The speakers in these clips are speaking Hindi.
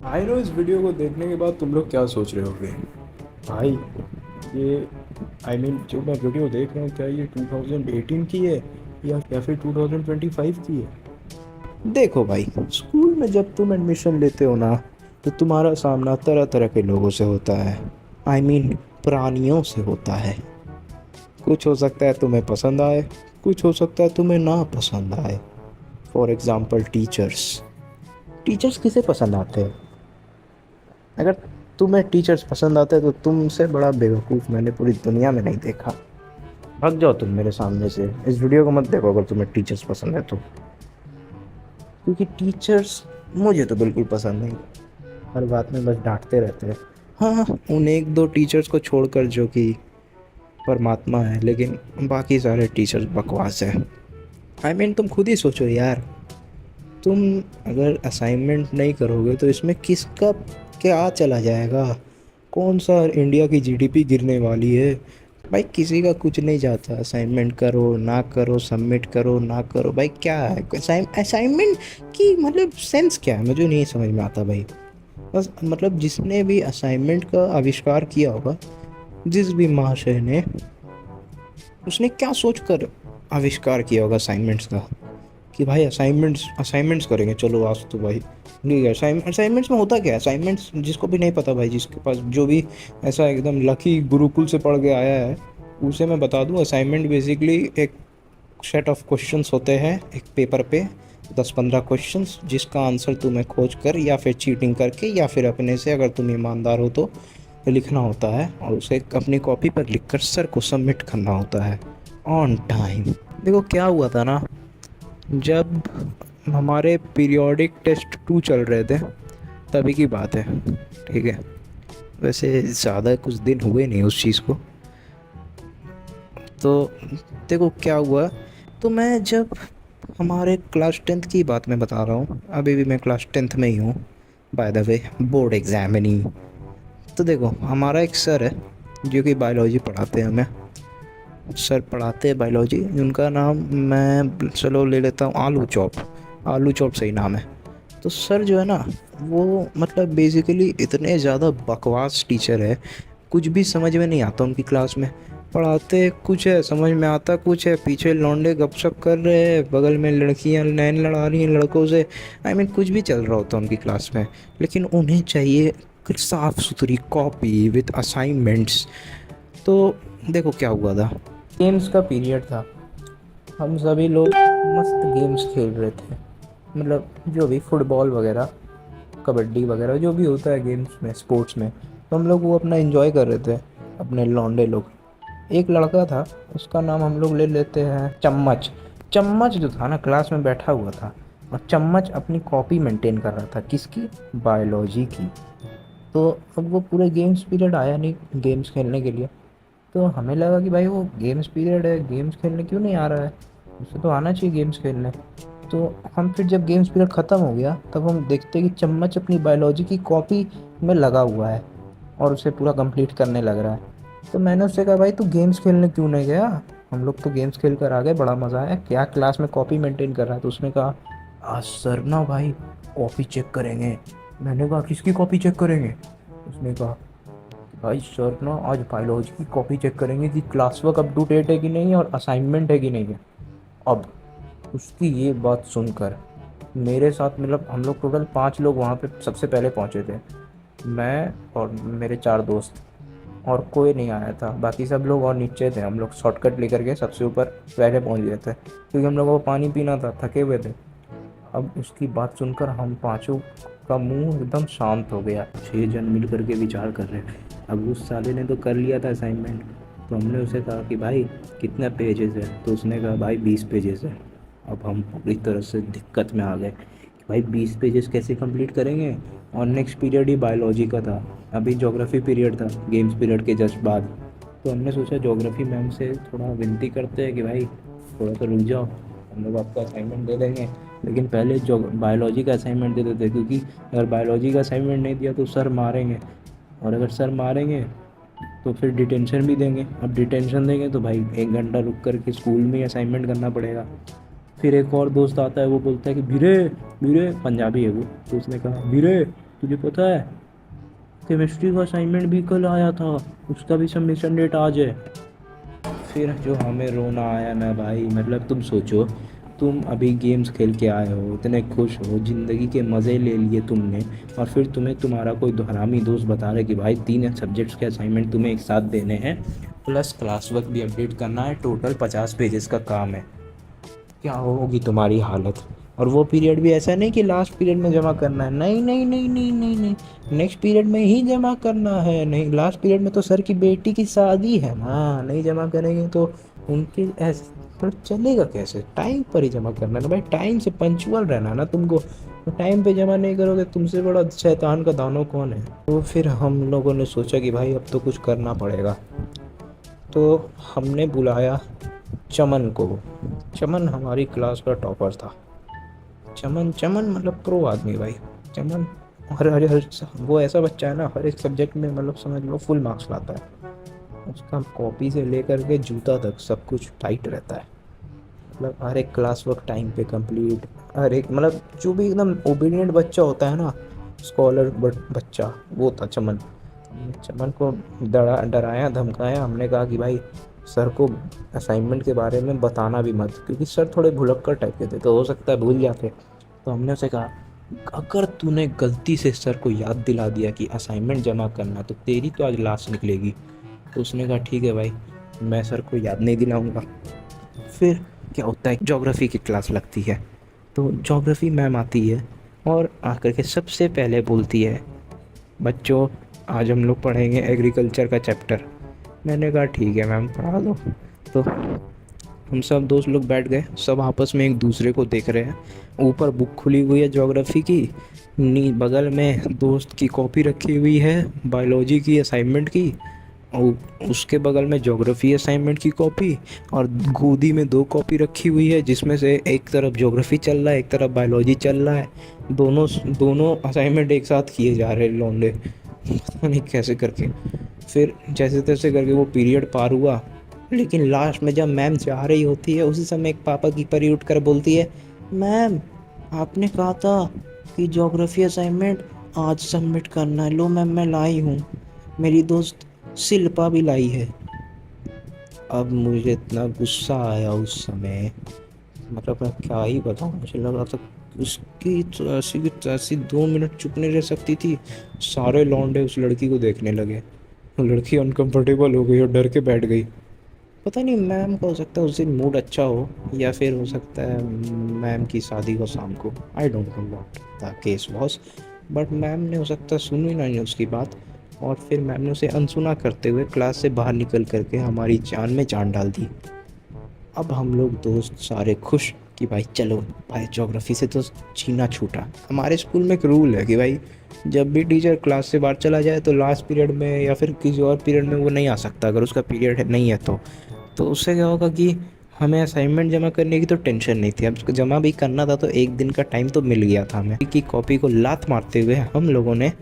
आई नो इस वीडियो को देखने के बाद तुम लोग क्या सोच रहे होगे भाई। ये जो मैं वीडियो देख रहा हूँ क्या ये 2018 की है या फिर 2025 की है। देखो भाई, स्कूल में जब तुम एडमिशन लेते हो ना तो तुम्हारा सामना तरह तरह के लोगों से होता है। प्राणियों से होता है। कुछ हो सकता है तुम्हें पसंद आए, कुछ हो सकता है तुम्हें ना पसंद आए। For example teachers. टीचर्स किसे पसंद आते हैं? अगर तुम्हें टीचर्स पसंद आते हैं तो तुमसे बड़ा बेवकूफ़ मैंने पूरी दुनिया में नहीं देखा। भाग जाओ तुम मेरे सामने से, इस वीडियो को मत देखो अगर तुम्हें टीचर्स पसंद है तो। क्योंकि टीचर्स मुझे तो बिल्कुल पसंद नहीं। हर बात में बस डांटते रहते हैं। हाँ, उन एक दो टीचर्स को छोड़कर जो कि परमात्मा है, लेकिन बाकी सारे टीचर्स बकवास है। तुम खुद ही सोचो यार। तुम अगर असाइनमेंट नहीं करोगे तो इसमें किसका क्या चला जाएगा? कौन सा इंडिया की जीडीपी गिरने वाली है? भाई किसी का कुछ नहीं जाता। असाइनमेंट करो ना करो, सबमिट करो ना करो, भाई क्या है असाइनमेंट की मतलब सेंस क्या है? मुझे नहीं समझ में आता भाई। बस मतलब जिसने भी असाइनमेंट का आविष्कार किया होगा, जिस भी महाशय ने, उसने क्या सोच कर आविष्कार किया होगा असाइनमेंट्स का कि भाई असाइनमेंट्स असाइनमेंट्स करेंगे चलो आज तो भाई। ठीक है, असाइनमेंट्स में होता क्या है? असाइनमेंट्स जिसको भी नहीं पता भाई, जिसके पास जो भी ऐसा एकदम लकी गुरुकुल से पढ़ के आया है, उसे मैं बता दूं, असाइनमेंट बेसिकली एक सेट ऑफ क्वेश्चंस होते हैं एक पेपर पे, 10-15 क्वेश्चंस, जिसका आंसर तुम्हें खोज कर या फिर चीटिंग करके या फिर अपने से, अगर तुम ईमानदार हो तो, लिखना होता है और उसे अपनी कॉपी पर लिखकर सर को सबमिट करना होता है ऑन टाइम। देखो क्या हुआ था ना, जब हमारे पीरियोडिक टेस्ट 2 चल रहे थे तभी की बात है। ठीक है, वैसे ज़्यादा कुछ दिन हुए नहीं उस चीज़ को। तो देखो क्या हुआ। तो मैं जब हमारे क्लास 10th की बात मैं बता रहा हूँ, अभी भी मैं क्लास 10th में ही हूँ, by the way, board exam है नहीं। तो देखो हमारा एक सर है जो कि बायोलॉजी पढ़ाते हैं हमें। सर पढ़ाते हैं बायोलॉजी, उनका नाम मैं चलो ले लेता हूँ आलू चॉप। आलू चॉप सही नाम है। तो सर जो है ना, वो मतलब बेसिकली इतने ज़्यादा बकवास टीचर है, कुछ भी समझ में नहीं आता उनकी क्लास में। पढ़ाते कुछ है, समझ में आता कुछ है, पीछे लौंडे गपशप कर रहे हैं, बगल में लड़कियां नैन लड़ा रही हैं लड़कों से। कुछ भी चल रहा होता है उनकी क्लास में, लेकिन उन्हें चाहिए साफ़ सुथरी कॉपी विद असाइनमेंट्स। तो देखो क्या हुआ था, गेम्स का पीरियड था, हम सभी लोग मस्त गेम्स खेल रहे थे। मतलब जो भी फुटबॉल वगैरह, कबड्डी वगैरह जो भी होता है गेम्स में, स्पोर्ट्स में, तो हम लोग वो अपना एंजॉय कर रहे थे, अपने लौंडे लोग। एक लड़का था, उसका नाम हम लोग ले लेते हैं चम्मच। चम्मच जो था ना क्लास में बैठा हुआ था, और चम्मच अपनी कॉपी मेंटेन कर रहा था, किसकी? बायोलॉजी की। तो अब वो पूरे गेम्स पीरियड आया नहीं गेम्स खेलने के लिए। तो हमें लगा कि भाई वो गेम्स पीरियड है, गेम्स खेलने क्यों नहीं आ रहा है, उसे तो आना चाहिए गेम्स खेलने। तो हम फिर जब गेम्स पीरियड ख़त्म हो गया तब हम देखते कि चम्मच अपनी बायोलॉजी की कॉपी में लगा हुआ है और उसे पूरा कंप्लीट करने लग रहा है। तो मैंने उससे कहा भाई तू गेम्स खेलने क्यों नहीं गया? हम लोग तो गेम्स खेल कर आ गए, बड़ा मज़ा आया, क्या क्लास में कॉपी मेंटेन कर रहा है? तो उसने कहा आज सर ना भाई कॉपी चेक करेंगे। मैंने कहा किसकी कॉपी चेक करेंगे? उसने कहा भाई सर ना आज बायोलॉजी की कॉपी चेक करेंगे कि class work up to date है कि नहीं और असाइनमेंट है कि नहीं है। अब उसकी ये बात सुनकर मेरे साथ, मतलब हम लोग टोटल 5 लोग वहाँ पे सबसे पहले पहुँचे थे, मैं और मेरे 4 दोस्त, और कोई नहीं आया था, बाकी सब लोग और नीचे थे। हम लोग शॉर्टकट लेकर के सबसे ऊपर पहले पहुँच गए थे क्योंकि हम लोगों को पानी पीना था, थके हुए थे। अब उसकी बात सुनकर हम पांचों का मुंह एकदम शांत हो गया। 6 जन मिल करके विचार कर रहे हैं। अब उस साले ने तो कर लिया था असाइनमेंट, तो हमने उसे कहा कि भाई कितने पेजेस है? तो उसने कहा भाई 20 पेजेस है। अब हम पूरी तरह से दिक्कत में आ गए कि भाई 20 पेजेस कैसे कंप्लीट करेंगे। और नेक्स्ट पीरियड ही बायोलॉजी का था, अभी ज्योग्राफी पीरियड था गेम्स पीरियड के जस्ट बाद। तो हमने सोचा ज्योग्राफी मैम से थोड़ा विनती करते हैं कि भाई थोड़ा सा रुक जाओ, हम लोग आपका असाइनमेंट दे देंगे, लेकिन पहले जो बायोलॉजी का असाइनमेंट दे देते, क्योंकि अगर बायोलॉजी का असाइनमेंट नहीं दिया तो सर मारेंगे, और अगर सर मारेंगे तो फिर डिटेंशन भी देंगे। अब डिटेंशन देंगे तो भाई 1 घंटा रुक कर के स्कूल में ही असाइनमेंट करना पड़ेगा। फिर एक और दोस्त आता है, वो बोलता है कि भीरे भीरे, पंजाबी है वो, तो उसने कहा भीरे तुझे पता है केमिस्ट्री का असाइनमेंट भी कल आया था, उसका भी सबमिशन डेट आज है। फिर जो हमें रोना आया ना भाई, मतलब तुम सोचो, तुम अभी गेम्स खेल के आए हो, इतने खुश हो, ज़िंदगी के मज़े ले लिए तुमने, और फिर तुम्हें तुम्हारा कोई हरामी दोस्त बता रहा है कि भाई 3 सब्जेक्ट्स के असाइनमेंट तुम्हें एक साथ देने हैं, प्लस क्लास वर्क भी अपडेट करना है, टोटल 50 पेजेस का काम है। क्या होगी तुम्हारी हालत। और वो पीरियड भी ऐसा नहीं कि लास्ट पीरियड में जमा करना है, नहीं नहीं नहीं नहीं नहीं नहीं, नेक्स्ट पीरियड में ही जमा करना है। नहीं, लास्ट पीरियड में तो सर की बेटी की शादी है ना, नहीं जमा करेंगे तो उनकी ऐसे पर चलेगा कैसे। टाइम पर ही जमा करना है ना भाई, टाइम से पंचुअल रहना है ना तुमको। तो टाइम पे जमा नहीं करोगे, तुमसे बड़ा शैतान का दानव कौन है। तो फिर हम लोगों ने सोचा कि भाई अब तो कुछ करना पड़ेगा। तो हमने बुलाया चमन को। चमन हमारी क्लास का टॉपर था। चमन चमन मतलब प्रो आदमी भाई। चमन हर हर हर वो ऐसा बच्चा है ना, हर एक सब्जेक्ट में मतलब समझ लो फुल मार्क्स लाता है। उसका कॉपी से लेकर के जूता तक सब कुछ टाइट रहता है। मतलब हर एक क्लास वर्क टाइम पे कंप्लीट, हर एक मतलब जो भी एकदम ओबीडियंट बच्चा होता है ना, स्कॉलर बच्चा, वो था चमन। हमने चमन को डराया धमकाया, हमने कहा कि भाई सर को असाइनमेंट के बारे में बताना भी मत, क्योंकि सर थोड़े भुलक्कड़ टाइप के थे, तो हो सकता है भूल जाते। तो हमने उसे कहा अगर तूने गलती से सर को याद दिला दिया कि असाइनमेंट जमा करना, तो तेरी तो आज लाश निकलेगी। तो उसने कहा ठीक है भाई, मैं सर को याद नहीं दिलाऊंगा। फिर क्या होता है, ज्योग्राफी की क्लास लगती है। तो ज्योग्राफी मैम आती है और आकर के सबसे पहले बोलती है, बच्चों आज हम लोग पढ़ेंगे एग्रीकल्चर का चैप्टर। मैंने कहा ठीक है मैम, पढ़ा दो। तो हम सब दोस्त लोग बैठ गए, सब आपस में एक दूसरे को देख रहे हैं। ऊपर बुक खुली हुई है ज्योग्राफी की, नी बगल में दोस्त की कॉपी रखी हुई है बायोलॉजी की असाइनमेंट की, और उसके बगल में ज्योग्राफी असाइनमेंट की कॉपी, और गोदी में 2 कॉपी रखी हुई है, जिसमें से एक तरफ ज्योग्राफी चल रहा है, एक तरफ बायोलॉजी चल रहा है। दोनों दोनों असाइनमेंट एक साथ किए जा रहे हैं लौंडे, पता नहीं कैसे करके। फिर जैसे तैसे करके वो पीरियड पार हुआ। लेकिन लास्ट में जब मैम जा रही होती है, उसी समय एक पापा की परी उठ कर बोलती है, मैम आपने कहा था कि ज्योग्राफी असाइनमेंट आज सबमिट करना है, लो मैम मैं लाई हूँ, मेरी दोस्त शिल्पा भी लाई है। अब मुझे इतना गुस्सा आया उस समय, मतलब मैं क्या ही बताऊँ, मुझे लगा था उसकी तो ऐसी की तैसी 2 मिनट चुप नहीं रह सकती थी। सारे लौंडे उस लड़की को देखने लगे। वो लड़की अनकंफर्टेबल हो गई और डर के बैठ गई। पता नहीं मैम का हो सकता है उस दिन मूड अच्छा हो, या फिर हो सकता है मैम की शादी हो शाम को, I don't know what the case was. But ma'am ने हो सकता है सुनी नहीं उसकी बात, और फिर मैम ने उसे अनसुना करते हुए क्लास से बाहर निकल करके हमारी जान में जान डाल दी। अब हम लोग दोस्त सारे खुश कि भाई चलो भाई, ज्योग्राफी से तो छीना छूटा। हमारे स्कूल में एक रूल है कि भाई जब भी टीचर क्लास से बाहर चला जाए तो लास्ट पीरियड में या फिर किसी और पीरियड में वो नहीं आ सकता, अगर उसका पीरियड नहीं है तो उससे क्या होगा कि हमें असाइनमेंट जमा करने की तो टेंशन नहीं थी। अब उसको जमा भी करना था तो एक दिन का टाइम तो मिल गया था हमें। की कॉपी को लात मारते हुए हम लोगों ने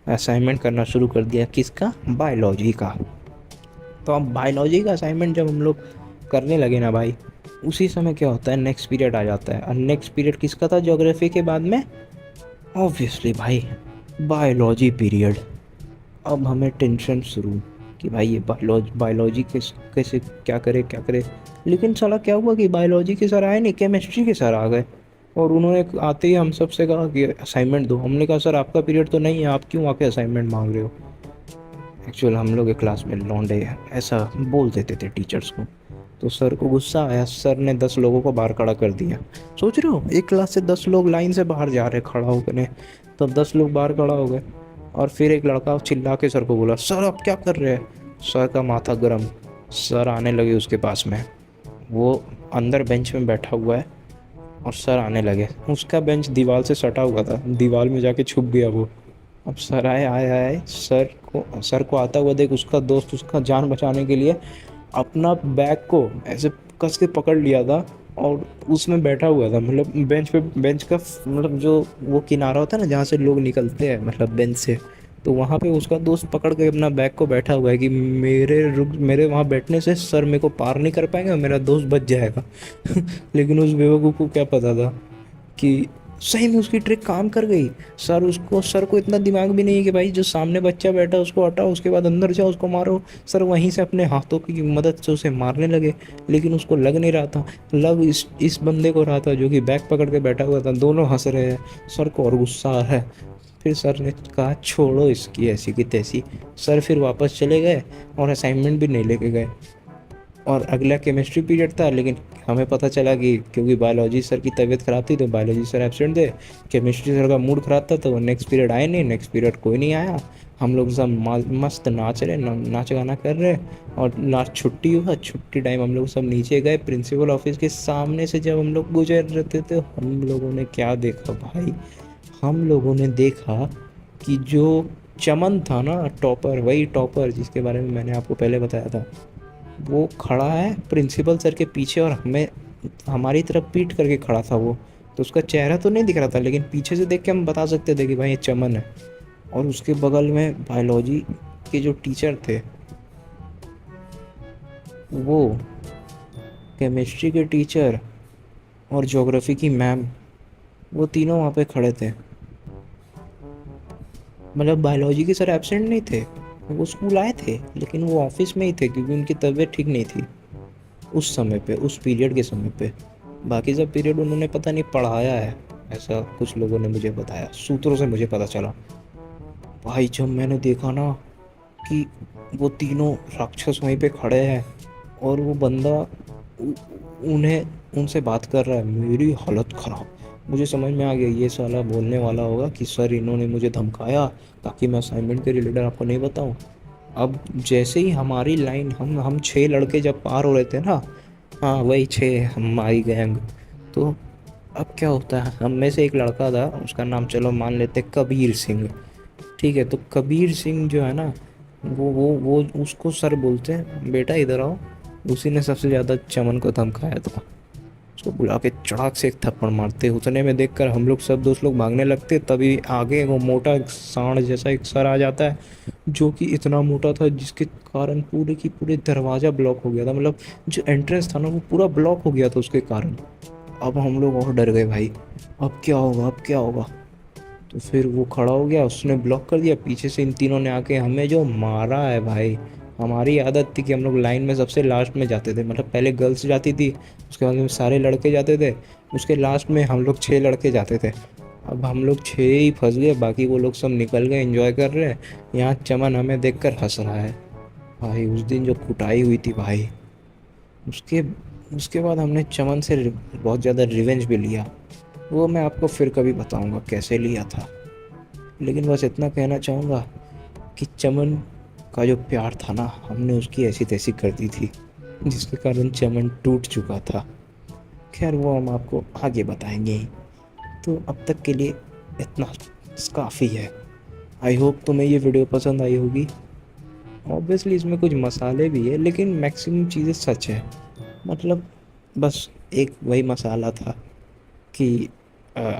असाइनमेंट करना शुरू कर दिया, किसका, बायोलॉजी का। तो अब बायोलॉजी का असाइनमेंट जब हम लोग करने लगे ना भाई, उसी समय क्या होता है, नेक्स्ट पीरियड आ जाता है। और नेक्स्ट पीरियड किसका था ज्योग्राफी के बाद में, ऑब्वियसली भाई बायोलॉजी पीरियड। अब हमें टेंशन शुरू कि भाई ये बायोलॉजी कैसे क्या करे क्या करे। लेकिन साला क्या हुआ कि बायोलॉजी के सर आए नहीं, केमिस्ट्री के सर आ गए। और उन्होंने आते ही हम सब से कहा कि असाइनमेंट दो। हमने कहा सर आपका पीरियड तो नहीं है, आप क्यों आके असाइनमेंट मांग रहे हो। एक्चुअल हम लोग के क्लास में लौंडे ऐसा बोल देते थे टीचर्स को। तो सर को गुस्सा आया, सर ने 10 लोगों को बाहर खड़ा कर दिया। सोच रहे हो एक क्लास से 10 लोग लाइन से बाहर जा रहे खड़ा होकर, तब 10 लोग बाहर खड़ा हो गए। और फिर एक लड़का चिल्ला के सर को बोला, सर आप क्या कर रहे हैं। सर का माथा गर्म, सर आने लगे उसके पास में। वो अंदर बेंच में बैठा हुआ है और सर आने लगे। उसका बेंच दीवार से सटा हुआ था, दीवार में जाके छुप गया वो। अब सर आए आए आए सर को आता हुआ देख, उसका दोस्त उसका जान बचाने के लिए अपना बैग को ऐसे कस के पकड़ लिया था और उसमें बैठा हुआ था। मतलब बेंच का मतलब जो वो किनारा होता है ना जहाँ से लोग निकलते हैं मतलब बेंच से, तो वहाँ पे उसका दोस्त पकड़ के अपना बैग को बैठा हुआ है कि मेरे वहाँ बैठने से सर मेरे को पार नहीं कर पाएंगे, मेरा दोस्त बच जाएगा। लेकिन उस बेवकूफ़ को क्या पता था कि सही में उसकी ट्रिक काम कर गई। सर को इतना दिमाग भी नहीं है कि भाई जो सामने बच्चा बैठा है उसको हटाओ, उसके बाद अंदर जाओ उसको मारो। सर वहीं से अपने हाथों की मदद से उसे मारने लगे, लेकिन उसको लग नहीं रहा था। लग इस बंदे को रहा था जो कि बैग पकड़ के बैठा हुआ था। दोनों हंस रहे हैं, सर को और गुस्सा आ रहा है। फिर सर ने कहा छोड़ो इसकी ऐसी की तैसी। सर फिर वापस चले गए और असाइनमेंट भी नहीं लेके गए। और अगला केमिस्ट्री पीरियड था, लेकिन हमें पता चला कि क्योंकि बायोलॉजी सर की तबीयत ख़राब थी तो बायोलॉजी सर एब्सेंट थे। केमिस्ट्री सर का मूड ख़राब था तो वो नेक्स्ट पीरियड आए नहीं। नेक्स्ट पीरियड कोई नहीं आया। हम लोग सब मस्त नाच रहे, नाच गाना कर रहे। और लास्ट छुट्टी हुआ, छुट्टी टाइम हम लोग सब नीचे गए। प्रिंसिपल ऑफिस के सामने से जब हम लोग गुजर रहे थे तो हम लोगों ने क्या देखा भाई, हम लोगों ने देखा कि जो चमन था ना, टॉपर, वही टॉपर जिसके बारे में मैंने आपको पहले बताया था, वो खड़ा है प्रिंसिपल सर के पीछे और हमें हमारी तरफ पीट करके खड़ा था वो। तो उसका चेहरा तो नहीं दिख रहा था, लेकिन पीछे से देख के हम बता सकते थे कि भाई ये चमन है। और उसके बगल में बायोलॉजी के जो टीचर थे, वो केमिस्ट्री के टीचर और ज्योग्राफी की मैम, वो तीनों वहाँ पे खड़े थे। मतलब बायोलॉजी के सर एब्सेंट नहीं थे, वो स्कूल आए थे लेकिन वो ऑफिस में ही थे क्योंकि उनकी तबीयत ठीक नहीं थी उस समय पे, उस पीरियड के समय पे। बाकी सब पीरियड उन्होंने पता नहीं पढ़ाया है, ऐसा कुछ लोगों ने मुझे बताया, सूत्रों से मुझे पता चला। भाई जब मैंने देखा ना कि वो तीनों राक्षस वहीं पे खड़े हैं और वो बंदा उ- उन्हें उनसे बात कर रहा है, मेरी हालत ख़राब। मुझे समझ में आ गया ये साला बोलने वाला होगा कि सर इन्होंने मुझे धमकाया ताकि मैं असाइनमेंट के रिलेटेड आपको नहीं बताऊं। अब जैसे ही हमारी लाइन, हम 6 लड़के जब पार हो रहे थे ना, हाँ वही 6 हमारी गैंग। तो अब क्या होता है, हम में से एक लड़का था, उसका नाम चलो मान लेते कबीर सिंह। ठीक है, तो कबीर सिंह जो है ना, वो उसको सर बोलते हैं, बेटा इधर आओ। उसी ने सबसे ज़्यादा चमन को धमकाया था। उसको बुला के चड़ाक से एक थप्पड़ मारते, उतने में देखकर हम लोग सब दोस्त लोग भागने लगते। तभी आगे वो मोटा सांड जैसा एक सर आ जाता है, जो कि इतना मोटा था जिसके कारण पूरे की पूरे दरवाज़ा ब्लॉक हो गया था। मतलब जो एंट्रेंस था ना वो पूरा ब्लॉक हो गया था उसके कारण। अब हम लोग और डर गए भाई, अब क्या होगा, अब क्या होगा। तो फिर वो खड़ा हो गया, उसने ब्लॉक कर दिया। पीछे से इन तीनों ने आके हमें जो मारा है भाई। हमारी आदत थी कि हम लोग लाइन में सबसे लास्ट में जाते थे, मतलब पहले गर्ल्स जाती थी, उसके बाद में सारे लड़के जाते थे, उसके लास्ट में हम लोग 6 लड़के जाते थे। अब हम लोग 6 ही फंस गए, बाकी वो लोग सब निकल गए, एंजॉय कर रहे हैं। यहाँ चमन हमें देखकर हंस रहा है। भाई उस दिन जो कुटाई हुई थी भाई, उसके उसके बाद हमने चमन से बहुत ज़्यादा रिवेंज भी लिया। वो मैं आपको फिर कभी बताऊंगा कैसे लिया था। लेकिन बस इतना कहना चाहूँगा कि चमन का जो प्यार था ना, हमने उसकी ऐसी तैसी कर दी थी जिसके कारण चमन टूट चुका था। खैर वो हम आपको आगे बताएंगे ही। तो अब तक के लिए इतना काफ़ी है। आई होप तुम्हें ये वीडियो पसंद आई होगी। ऑब्वियसली इसमें कुछ मसाले भी है, लेकिन मैक्सिमम चीज़ें सच है। मतलब बस एक वही मसाला था कि अ,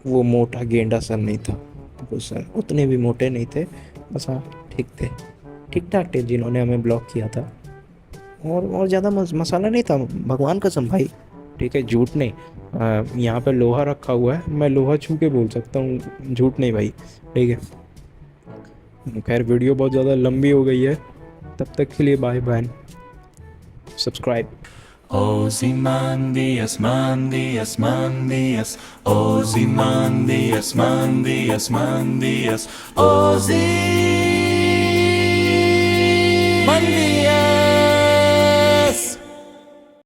वो मोटा गेंडा सर नहीं था। वो सर उतने भी मोटे नहीं थे, बस हाँ ठीक थे, ठीक ठाक थे, जिन्होंने हमें ब्लॉक किया था। और ज़्यादा मसाला नहीं था, भगवान कसम भाई। ठीक है, झूठ नहीं। यहाँ पे लोहा रखा हुआ है, मैं लोहा छू के बोल सकता हूँ, झूठ नहीं भाई। ठीक है, खैर वीडियो बहुत ज़्यादा लंबी हो गई है। तब तक के लिए bye bye, subscribe. Ozymandias, Mandias, Mandias, Ozymandias, Mandias, Mandias, Ozymandias.